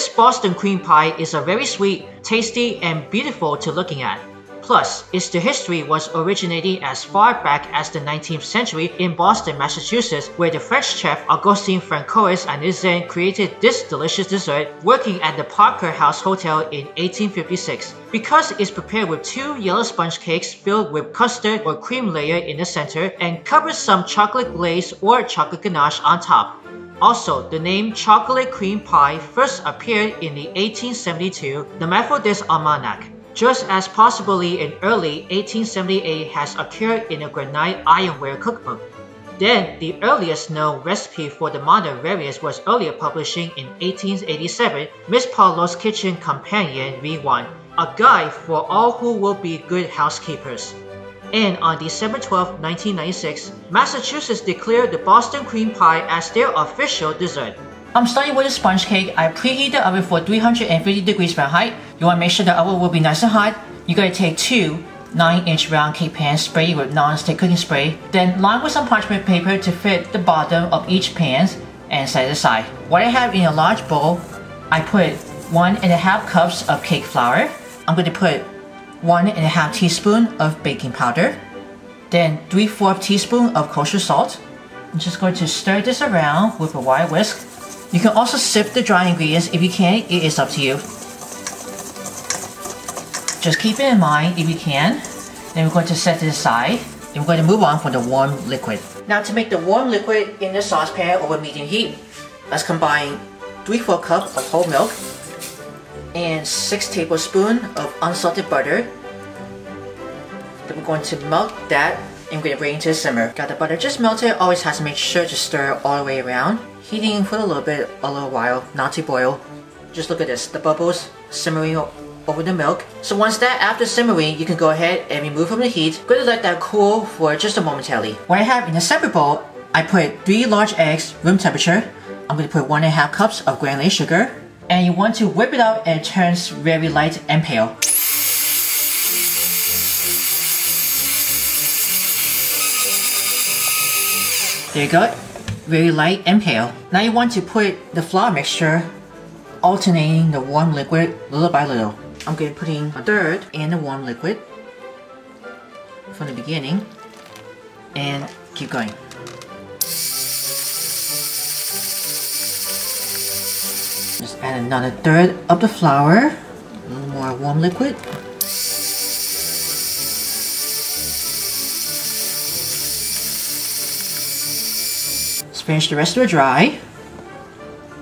This Boston cream pie is a very sweet, tasty, and beautiful to looking at. Plus, its history was originating as far back as the 19th century in Boston, Massachusetts, where the French chef Augustine Francois Anezin created this delicious dessert working at the Parker House Hotel in 1856. Because it's prepared with 2 yellow sponge cakes filled with custard or cream layer in the center and covers some chocolate glaze or chocolate ganache on top. Also, the name chocolate cream pie first appeared in the 1872 the Methodist Almanac, just as possibly in early 1878 has occurred in a Granite ironware cookbook. Then, the earliest known recipe for the modern variants was earlier publishing in 1887, Miss Parloa's Kitchen Companion V1, a guide for all who will be good housekeepers. And on December 12, 1996, Massachusetts declared the Boston cream pie as their official dessert. I'm starting with a sponge cake. I preheat the oven for 350 degrees Fahrenheit. You want to make sure the oven will be nice and hot. You're going to take 2 9-inch round cake pans sprayed with non-stick cooking spray, then line with some parchment paper to fit the bottom of each pan and set it aside. What I have in a large bowl, I put 1.5 cups of cake flour. I'm going to put 1.5 teaspoon of baking powder, then 3/4 teaspoon of kosher salt. I'm just going to stir this around with a wire whisk. You can also sift the dry ingredients if you can, it is up to you. Just keep it in mind if you can. Then we're going to set it aside and we're going to move on for the warm liquid. Now to make the warm liquid in the saucepan over medium heat, let's combine 3/4 cup of whole milk and 6 tablespoons of unsalted butter. Then we're going to melt that and we're going to bring it to a simmer. Got the butter just melted, always has to make sure to stir all the way around. Heating for a little while, not to boil. Just look at this, the bubbles simmering over the milk. So once that after simmering, you can go ahead and remove from the heat. Going to let that cool for just a momentarily. What I have in a separate bowl, I put 3 large eggs, room temperature. I'm going to put 1.5 cups of granite sugar. And you want to whip it out and it turns very light and pale. There you go, very light and pale. Now you want to put the flour mixture, alternating the warm liquid little by little. I'm going to put in a third in the warm liquid from the beginning and keep going. Just add another third of the flour, a little more warm liquid. Finish the rest of it dry,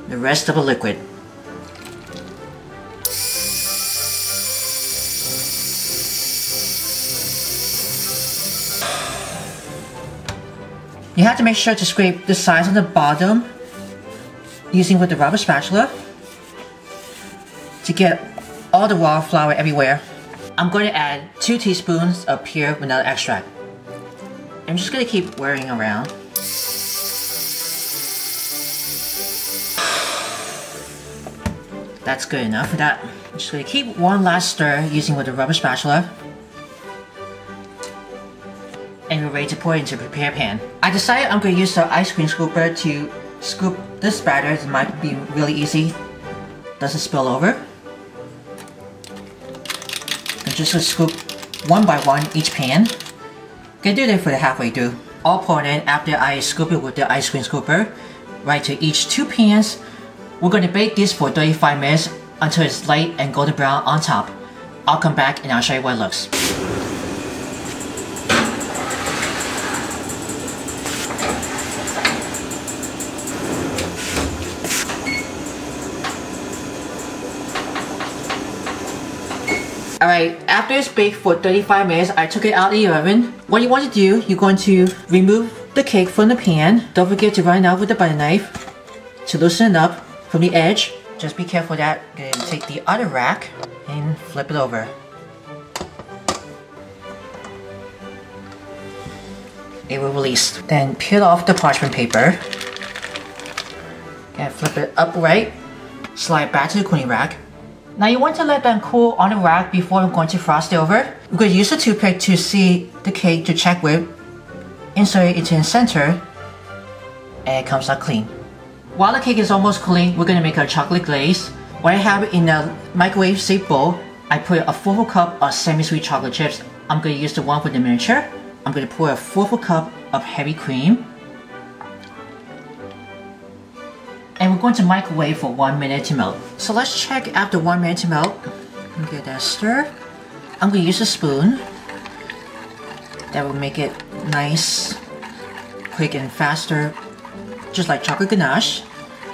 the rest of the liquid. You have to make sure to scrape the sides of the bottom using with the rubber spatula to get all the raw flour everywhere. I'm going to add 2 teaspoons of pure vanilla extract. I'm just going to keep whirling around. That's good enough for that. I'm just going to keep one last stir using with the rubber spatula. And we're ready to pour it into a prepared pan. I decided I'm going to use the ice cream scooper to scoop this batter. It might be really easy. Doesn't spill over. I'm just going to scoop one by one each pan. I'm going to do that for the halfway through. All poured in after I scoop it with the ice cream scooper. Right to each 2 pans. We're going to bake this for 35 minutes until it's light and golden brown on top. I'll come back and I'll show you what it looks. Alright, after it's baked for 35 minutes, I took it out of the oven. What you want to do, you're going to remove the cake from the pan. Don't forget to run it out with the butter knife to loosen it up from the edge. Just be careful that. I'm going to take the other rack and flip it over. It will release. Then peel off the parchment paper. And flip it upright. Slide back to the cooling rack. Now you want to let them cool on the rack before I'm going to frost it over. We're going to use a toothpick to see the cake to check with. Insert it into the center. And it comes out clean. While the cake is almost cooling, we're going to make our chocolate glaze. What I have in a microwave safe bowl, I put a 1/4 cup of semi-sweet chocolate chips. I'm going to use the one for the miniature. I'm going to pour a 1/4 cup of heavy cream. And we're going to microwave for 1 minute to melt. So let's check after 1 minute to melt. Get that stir. I'm going to use a spoon. That will make it nice, quick and faster, just like chocolate ganache.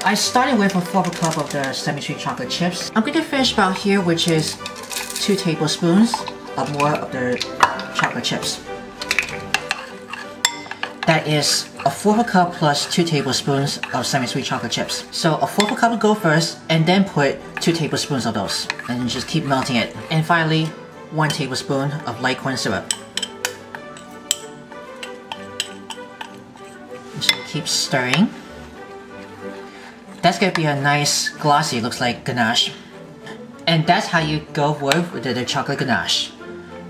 I started with a 1/4 cup of the semi-sweet chocolate chips. I'm going to finish about here, which is 2 tablespoons of more of the chocolate chips. That is a 1/4 cup plus 2 tablespoons of semi-sweet chocolate chips. So a 1/4 cup will go first, and then put 2 tablespoons of those. And just keep melting it. And finally, 1 tablespoon of light corn syrup. Just keep stirring. That's going to be a nice glossy, looks like ganache. And that's how you go with the chocolate ganache.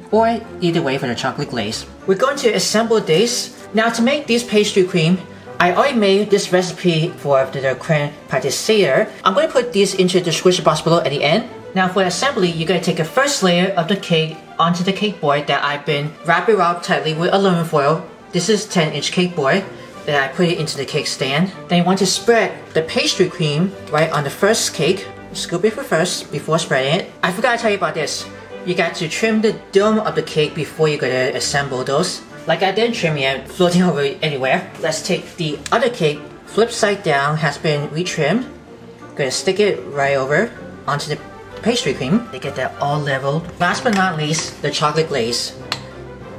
Or either way for the chocolate glaze. We're going to assemble this. Now to make this pastry cream, I already made this recipe for the creme pâtissière. I'm going to put these into the description box below at the end. Now for assembly, you're going to take a first layer of the cake onto the cake board that I've been wrapping around tightly with aluminum foil. This is 10-inch cake board. Then I put it into the cake stand. Then you want to spread the pastry cream right on the first cake. Scoop it first before spreading it. I forgot to tell you about this. You got to trim the dome of the cake before you're going to assemble those. Like I didn't trim yet, floating over anywhere. Let's take the other cake, flip side down, has been retrimmed. Gonna stick it right over onto the pastry cream to get that all leveled. Last but not least, the chocolate glaze.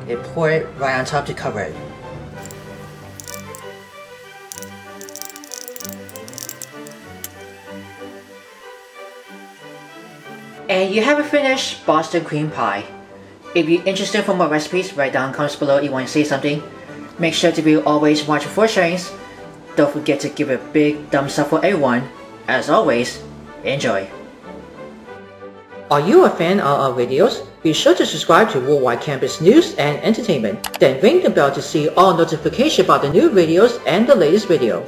You pour it right on top to cover it. And you have a finished Boston cream pie. If you're interested for more recipes, write down in the comments below if you want to say something. Make sure to always watch for sharings. Don't forget to give a big thumbs up for everyone. As always, enjoy. Are you a fan of our videos? Be sure to subscribe to Worldwide Campus News and Entertainment. Then ring the bell to see all notifications about the new videos and the latest video.